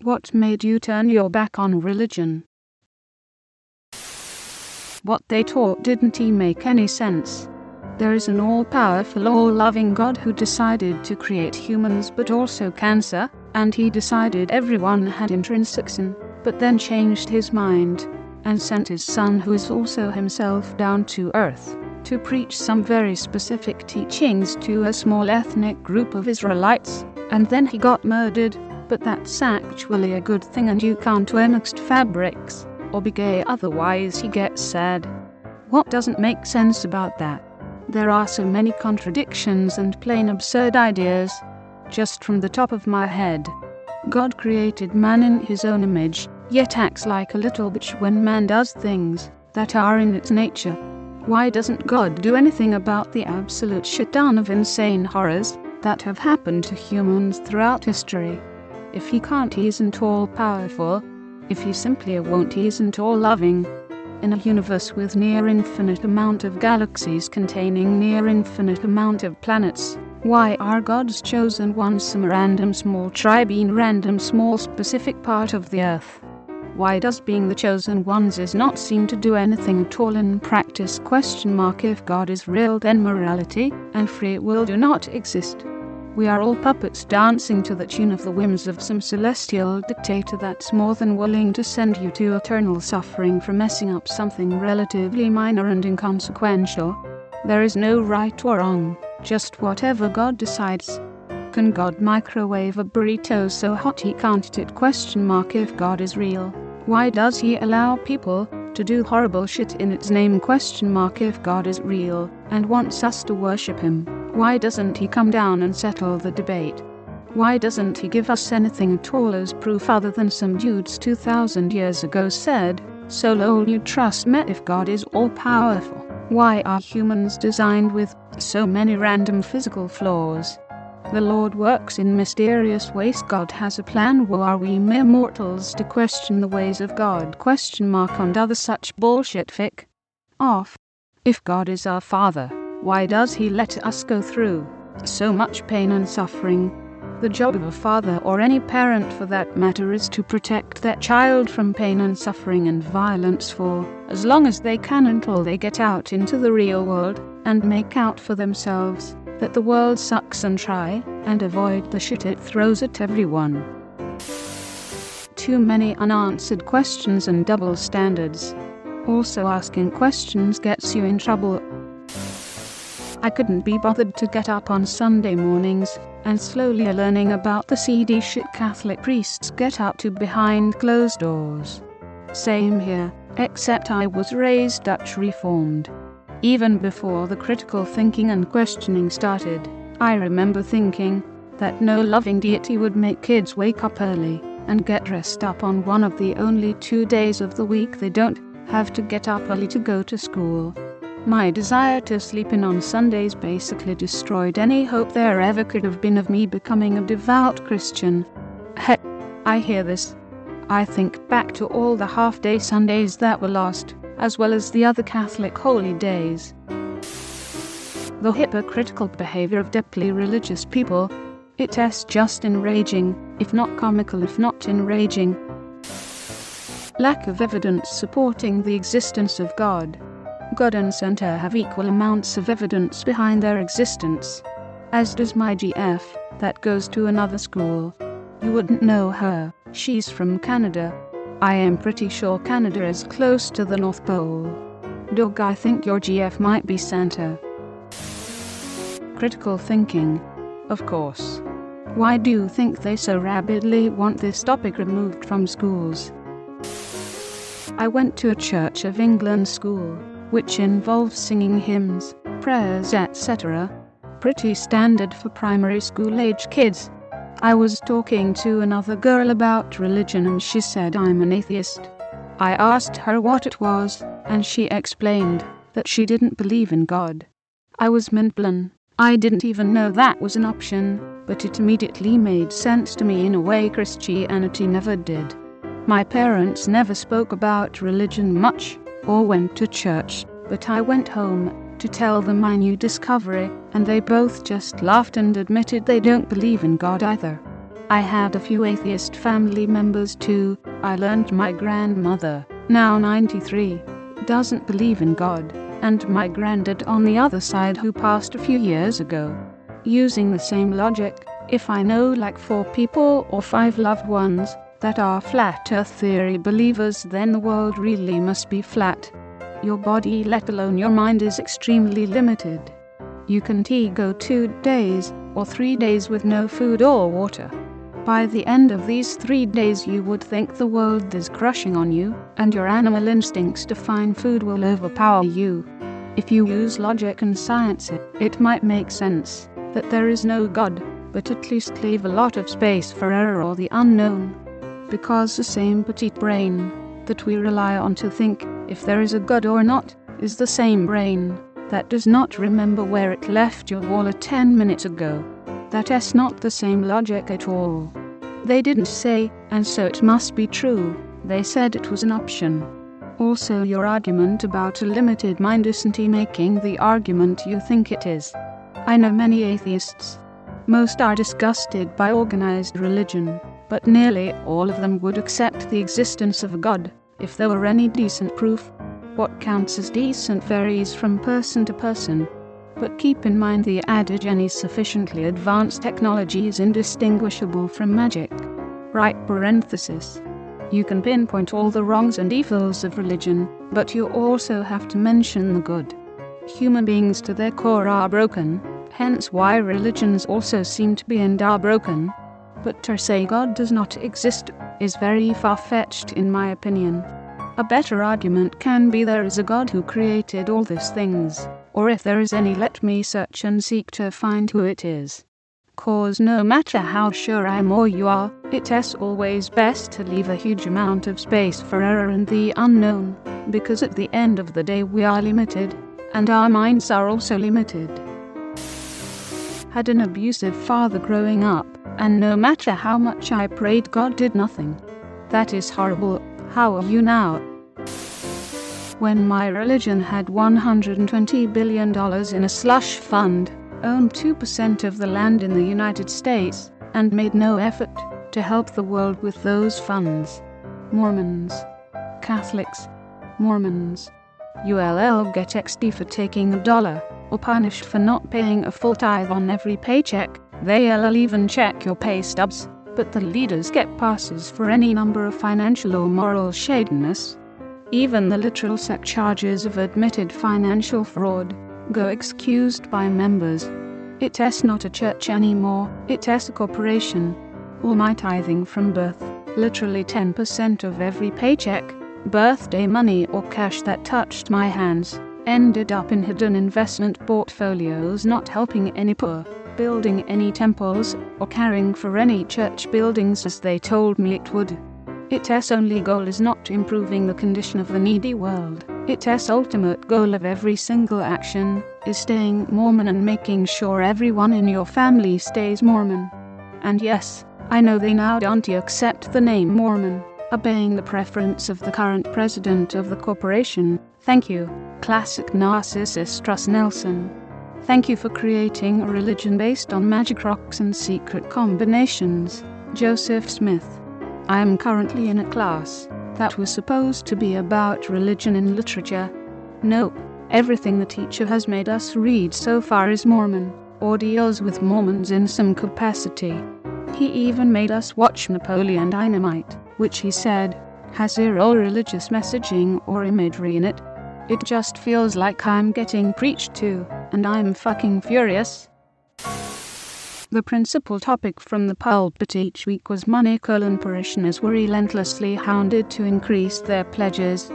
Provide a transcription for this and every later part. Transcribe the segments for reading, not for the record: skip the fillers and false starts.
What made you turn your back on religion? What they taught didn't make any sense. There is an all-powerful, all-loving God who decided to create humans but also cancer, and he decided everyone had intrinsic sin, but then changed his mind, and sent his son who is also himself down to earth, to preach some very specific teachings to a small ethnic group of Israelites, and then he got murdered, but that's actually a good thing and you can't wear mixed fabrics, or be gay otherwise he gets sad. What doesn't make sense about that? There are so many contradictions and plain absurd ideas. Just from the top of my head. God created man in his own image, yet acts like a little bitch when man does things that are in its nature. Why doesn't God do anything about the absolute shitton of insane horrors that have happened to humans throughout history? If he can't, he isn't all-powerful. If he simply won't, he isn't all-loving. In a universe with near infinite amount of galaxies containing near infinite amount of planets, why are God's chosen ones some random small tribe in random small specific part of the earth? Why does being the chosen ones is not seem to do anything at all in practice? If God is real, then morality and free will do not exist. We are all puppets dancing to the tune of the whims of some celestial dictator that's more than willing to send you to eternal suffering for messing up something relatively minor and inconsequential. There is no right or wrong, just whatever God decides. Can God microwave a burrito so hot he can't eat it? If God is real, why does he allow people to do horrible shit in its name? If God is real and wants us to worship him, why doesn't he come down and settle the debate? Why doesn't he give us anything at all as proof other than some dudes 2,000 years ago said, "So lol you trust me?" If God is all-powerful, why are humans designed with so many random physical flaws? The Lord works in mysterious ways. God has a plan. Who are we mere mortals to question the ways of God? And other such bullshit fic. Off. If God is our Father, why does he let us go through so much pain and suffering? The job of a father, or any parent for that matter, is to protect their child from pain and suffering and violence for as long as they can, until they get out into the real world and make out for themselves that the world sucks, and try and avoid the shit it throws at everyone. Too many unanswered questions and double standards. Also, asking questions gets you in trouble. I couldn't be bothered to get up on Sunday mornings and slowly learning about the seedy shit Catholic priests get up to behind closed doors. Same here, except I was raised Dutch Reformed. Even before the critical thinking and questioning started, I remember thinking that no loving deity would make kids wake up early and get dressed up on one of the only 2 days of the week they don't have to get up early to go to school. My desire to sleep in on Sundays basically destroyed any hope there ever could have been of me becoming a devout Christian. Heck, I hear this. I think back to all the half-day Sundays that were lost, as well as the other Catholic holy days. The hypocritical behavior of deeply religious people, it's just enraging, if not comical, if not enraging. Lack of evidence supporting the existence of God. God and Santa have equal amounts of evidence behind their existence. As does my GF, that goes to another school. You wouldn't know her, she's from Canada. I am pretty sure Canada is close to the North Pole. Dog, I think your GF might be Santa. Critical thinking. Of course. Why do you think they so rabidly want this topic removed from schools? I went to a Church of England school, which involves singing hymns, prayers, etc. Pretty standard for primary school age kids. I was talking to another girl about religion and she said I'm an atheist. I asked her what it was, and she explained that she didn't believe in God. I was mind-blown. I didn't even know that was an option, but it immediately made sense to me in a way Christianity never did. My parents never spoke about religion much, or went to church, but I went home to tell them my new discovery, and they both just laughed and admitted they don't believe in God either. I had a few atheist family members too. I learned my grandmother, now 93, doesn't believe in God, and my granddad on the other side who passed a few years ago. Using the same logic, if I know like 4 people or 5 loved ones that are flat earth theory believers, then the world really must be flat. Your body, let alone your mind, is extremely limited. You can go 2 days or 3 days with no food or water. By the end of these 3 days you would think the world is crushing on you, and your animal instincts to find food will overpower you. If you use logic and science, it might make sense that there is no God, but at least leave a lot of space for error or the unknown. Because the same petite brain that we rely on to think if there is a God or not is the same brain that does not remember where it left your wallet 10 minutes ago. That's not the same logic at all. They didn't say, and so it must be true. They said it was an option. Also, your argument about a limited mind isn't making the argument you think it is. I know many atheists. Most are disgusted by organized religion, but nearly all of them would accept the existence of a God if there were any decent proof. What counts as decent varies from person to person. But keep in mind the adage, any sufficiently advanced technology is indistinguishable from magic. Right parenthesis. You can pinpoint all the wrongs and evils of religion, but you also have to mention the good. Human beings to their core are broken, hence why religions also seem to be and are broken. But to say God does not exist is very far-fetched in my opinion. A better argument can be there is a God who created all these things, or if there is any, let me search and seek to find who it is. Cause no matter how sure I am or you are, it's always best to leave a huge amount of space for error and the unknown, because at the end of the day we are limited, and our minds are also limited. Had an abusive father growing up, and no matter how much I prayed, God did nothing. That is horrible. How are you now? When my religion had $120 billion in a slush fund, owned 2% of the land in the United States, and made no effort to help the world with those funds. Mormons. Catholics. Mormons. ULL get XD for taking $1, or punished for not paying a full tithe on every paycheck. They'll even check your pay stubs, but the leaders get passes for any number of financial or moral shadiness. Even the literal sect charges of admitted financial fraud go excused by members. It's not a church anymore, it's a corporation. All my tithing from birth, literally 10% of every paycheck, birthday money or cash that touched my hands, ended up in hidden investment portfolios, not helping any poor, building any temples, or caring for any church buildings as they told me it would. Its only goal is not improving the condition of the needy world. Its ultimate goal of every single action is staying Mormon and making sure everyone in your family stays Mormon. And yes, I know they now don't accept the name Mormon, obeying the preference of the current president of the corporation. Thank you, classic narcissist Russ Nelson. Thank you for creating a religion based on magic rocks and secret combinations, Joseph Smith. I am currently in a class that was supposed to be about religion and literature. Nope, everything the teacher has made us read so far is Mormon, or deals with Mormons in some capacity. He even made us watch Napoleon Dynamite, which he said has zero religious messaging or imagery in it. It just feels like I'm getting preached to, and I'm fucking furious. The principal topic from the pulpit each week was money. Parishioners were relentlessly hounded to increase their pledges.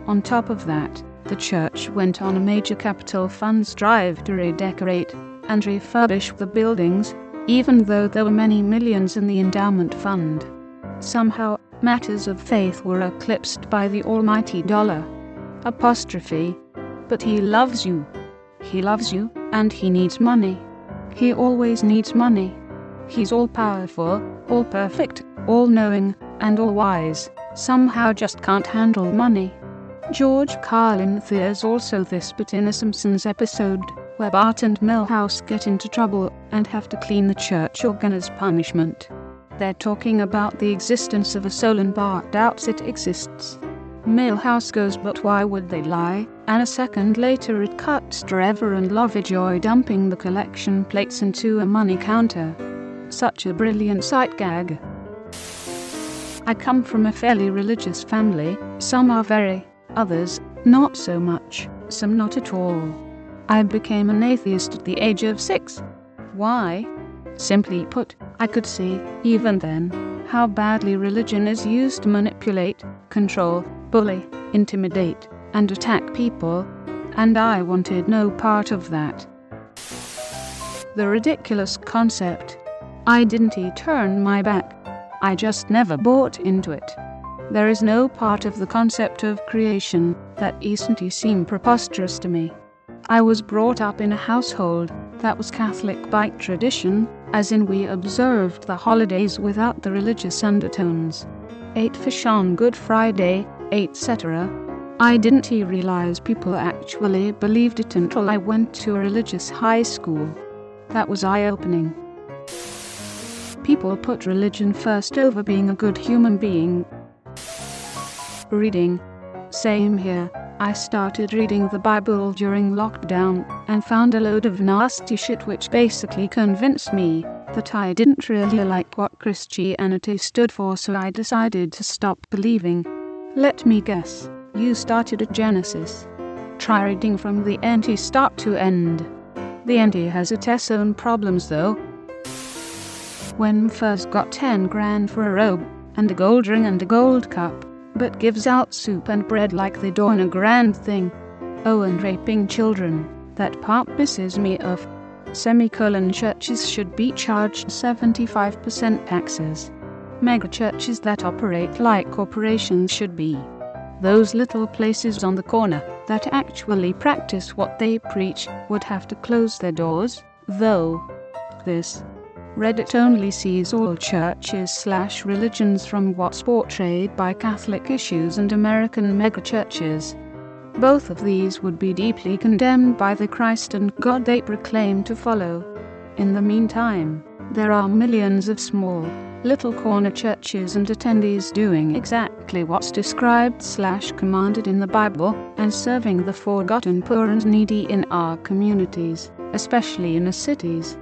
On top of that, the church went on a major capital funds drive to redecorate and refurbish the buildings, even though there were many millions in the endowment fund. Somehow, matters of faith were eclipsed by the almighty dollar. Apostrophe. But he loves you. He loves you, and he needs money. He always needs money. He's all-powerful, all-perfect, all-knowing, and all-wise, somehow just can't handle money. George Carlin. There's also this bit in a Simpsons episode where Bart and Milhouse get into trouble and have to clean the church organ as punishment. They're talking about the existence of a soul and Bart doubts it exists. Milhouse goes, but why would they lie? And a second later it cuts to Reverend Lovejoy dumping the collection plates into a money counter. Such a brilliant sight gag. I come from a fairly religious family. Some are very, others not so much, some not at all. I became an atheist at the age of 6. Why? Simply put, I could see, even then, how badly religion is used to manipulate, control, bully, intimidate, and attack people, and I wanted no part of that. The ridiculous concept. I didn't turn my back. I just never bought into it. There is no part of the concept of creation that isn't seem preposterous to me. I was brought up in a household that was Catholic by tradition, as in we observed the holidays without the religious undertones. Ate fish on Good Friday, etc. I didn't realize people actually believed it until I went to a religious high school. That was eye-opening. People put religion first over being a good human being. Reading. Same here. I started reading the Bible during lockdown and found a load of nasty shit which basically convinced me that I didn't really like what Christianity stood for, so I decided to stop believing. Let me guess, you started at Genesis. Try reading from the NT start to end. The NT has its own problems though. When first got 10 grand for a robe, and a gold ring and a gold cup, but gives out soup and bread like they doing a grand thing. Oh, and raping children, that part pisses me off. Churches should be charged 75% taxes. Mega churches that operate like corporations should be. Those little places on the corner that actually practice what they preach would have to close their doors, though. This Reddit only sees all churches/religions from what's portrayed by Catholic issues and American megachurches. Both of these would be deeply condemned by the Christ and God they proclaim to follow. In the meantime, there are millions of small, little corner churches and attendees doing exactly what's described/commanded in the Bible and serving the forgotten poor and needy in our communities, especially in the cities.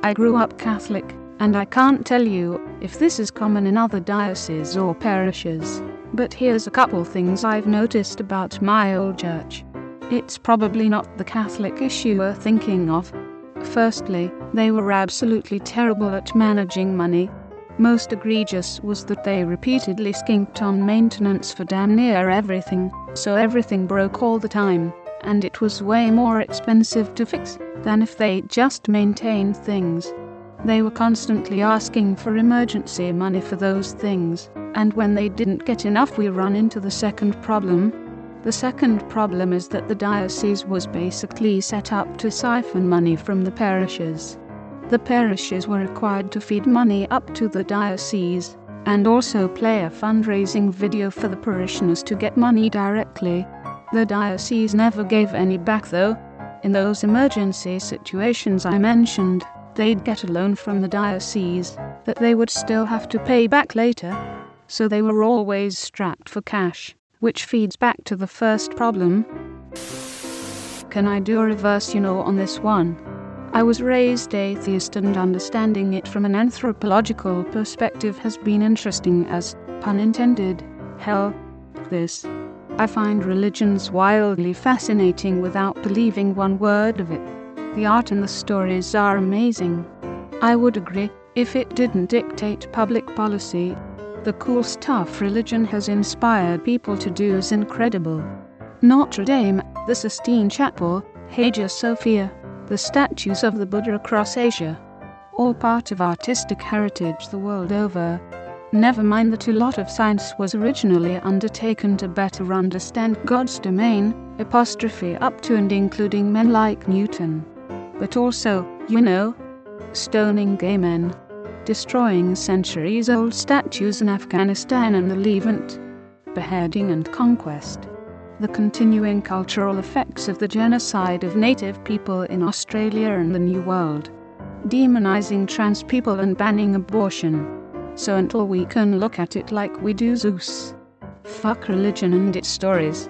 I grew up Catholic, and I can't tell you if this is common in other dioceses or parishes, but here's a couple things I've noticed about my old church. It's probably not the Catholic issue we're thinking of. Firstly, they were absolutely terrible at managing money. Most egregious was that they repeatedly skimped on maintenance for damn near everything, so everything broke all the time, and it was way more expensive to fix than if they just maintained things. They were constantly asking for emergency money for those things, and when they didn't get enough we run into the second problem. The second problem is that the diocese was basically set up to siphon money from the parishes. The parishes were required to feed money up to the diocese, and also play a fundraising video for the parishioners to get money directly. The diocese never gave any back though. In those emergency situations I mentioned, they'd get a loan from the diocese that they would still have to pay back later. So they were always strapped for cash, which feeds back to the first problem. Can I do a reverse on this one? I was raised atheist, and understanding it from an anthropological perspective has been interesting as, pun intended, hell. This. I find religions wildly fascinating without believing one word of it. The art and the stories are amazing. I would agree, if it didn't dictate public policy. The cool stuff religion has inspired people to do is incredible. Notre Dame, the Sistine Chapel, Hagia Sophia, the statues of the Buddha across Asia. All part of artistic heritage the world over. Never mind that a lot of science was originally undertaken to better understand God's domain, up to and including men like Newton. But also, stoning gay men, destroying centuries-old statues in Afghanistan and the Levant, beheading and conquest, the continuing cultural effects of the genocide of native people in Australia and the New World, demonizing trans people and banning abortion. So until we can look at it like we do Zeus, fuck religion and its stories.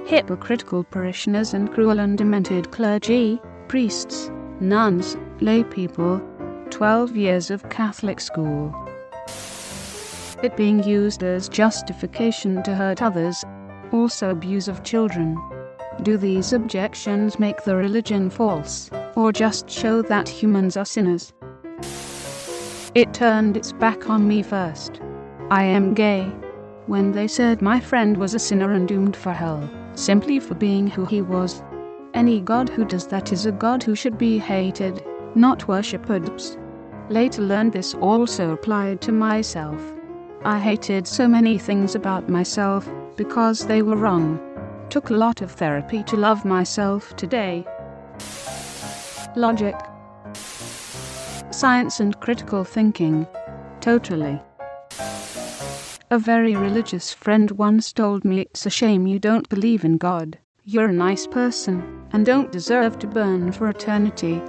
Hypocritical parishioners and cruel and demented clergy, priests, nuns, lay people, 12 years of Catholic school. It being used as justification to hurt others, also abuse of children. Do these objections make the religion false, or just show that humans are sinners? It turned its back on me first. I am gay. When they said my friend was a sinner and doomed for hell, simply for being who he was. Any God who does that is a God who should be hated, not worshipped. Later learned this also applied to myself. I hated so many things about myself because they were wrong. Took a lot of therapy to love myself today. Logic, science and critical thinking. Totally. A very religious friend once told me, it's a shame you don't believe in God. You're a nice person and don't deserve to burn for eternity.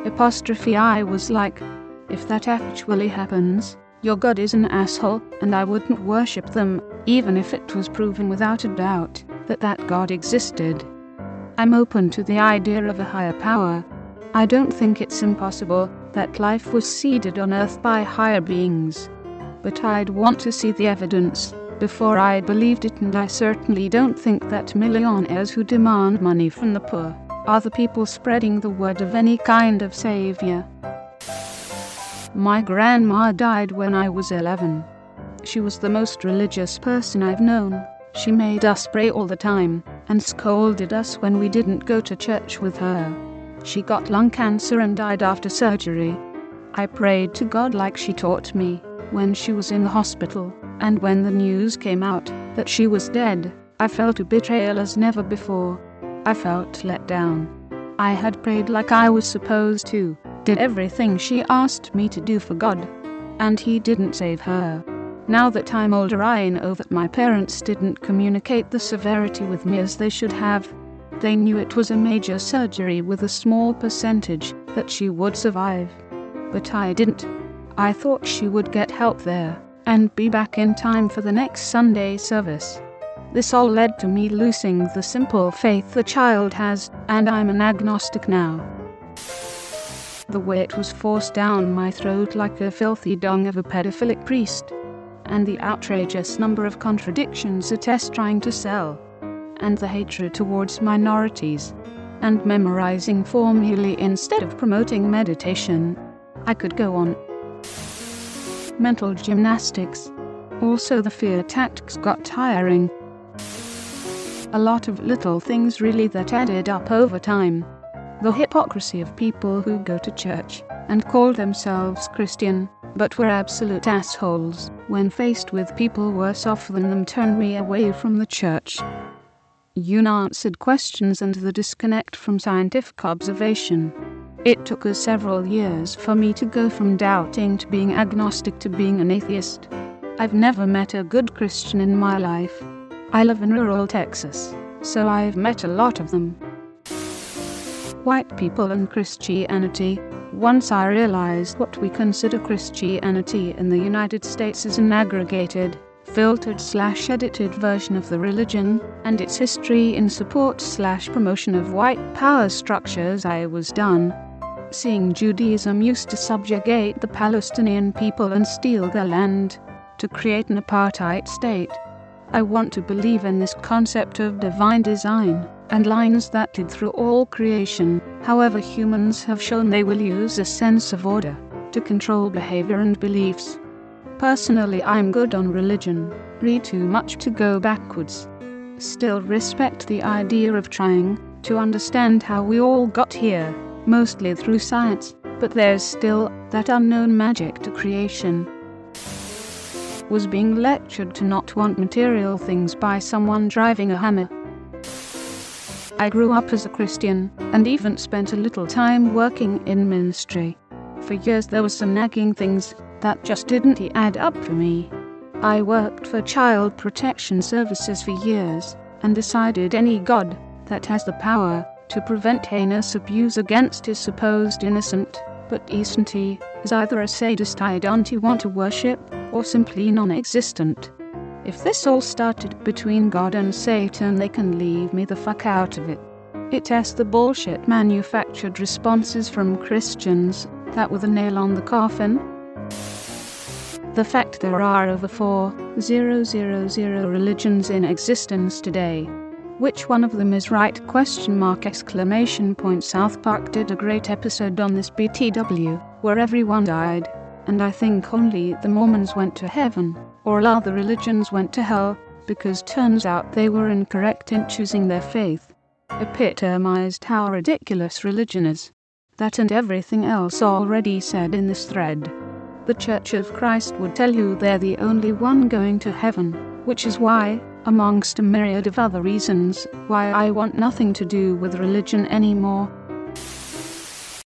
I was like, if that actually happens, your God is an asshole and I wouldn't worship them, even if it was proven without a doubt that God existed. I'm open to the idea of a higher power. I don't think it's impossible that life was seeded on Earth by higher beings. But I'd want to see the evidence before I believed it, and I certainly don't think that millionaires who demand money from the poor are the people spreading the word of any kind of savior. My grandma died when I was 11. She was the most religious person I've known. She made us pray all the time and scolded us when we didn't go to church with her. She got lung cancer and died after surgery. I prayed to God like she taught me when she was in the hospital, and when the news came out that she was dead, I felt a betrayal as never before. I felt let down. I had prayed like I was supposed to, did everything she asked me to do for God, and He didn't save her. Now that I'm older, I know that my parents didn't communicate the severity with me as they should have. They knew it was a major surgery with a small percentage that she would survive. But I didn't. I thought she would get help there and be back in time for the next Sunday service. This all led to me losing the simple faith the child has, and I'm an agnostic now. The way it was forced down my throat like a filthy dung of a pedophilic priest, and the outrageous number of contradictions a test trying to sell, and the hatred towards minorities, and memorizing formulae instead of promoting meditation. I could go on. Mental gymnastics. Also the fear tactics got tiring. A lot of little things really that added up over time. The hypocrisy of people who go to church and call themselves Christian, but were absolute assholes when faced with people worse off than them, turned me away from the church. Unanswered questions and the disconnect from scientific observation. It took us several years for me to go from doubting to being agnostic to being an atheist. I've never met a good Christian in my life. I live in rural Texas, so I've met a lot of them. White people and Christianity. Once I realized what we consider Christianity in the United States is an aggregated, filtered/edited version of the religion and its history in support/promotion of white power structures, I was done. Seeing Judaism used to subjugate the Palestinian people and steal their land to create an apartheid state. I want to believe in this concept of divine design and lines that lead through all creation. However, humans have shown they will use a sense of order to control behavior and beliefs. Personally, I'm good on religion, read too much to go backwards. Still respect the idea of trying to understand how we all got here, mostly through science, but there's still that unknown magic to creation. Was being lectured to not want material things by someone driving a Hummer. I grew up as a Christian, and even spent a little time working in ministry. For years there were some nagging things that just didn't add up for me. I worked for child protection services for years, and decided any God that has the power to prevent heinous abuse against his supposed innocent but isn't he, is either a sadist I don't want to worship, or simply non-existent. If this all started between God and Satan, they can leave me the fuck out of it. It tests the bullshit manufactured responses from Christians that were the nail on the coffin. The fact there are over 4,000 religions in existence today. Which one of them is right? ? South Park did a great episode on this BTW, where everyone died, and I think only the Mormons went to heaven, or all other religions went to hell, because turns out they were incorrect in choosing their faith. Epitomized how ridiculous religion is. That and everything else already said in this thread. The Church of Christ would tell you they're the only one going to heaven, which is why, amongst a myriad of other reasons, why I want nothing to do with religion anymore.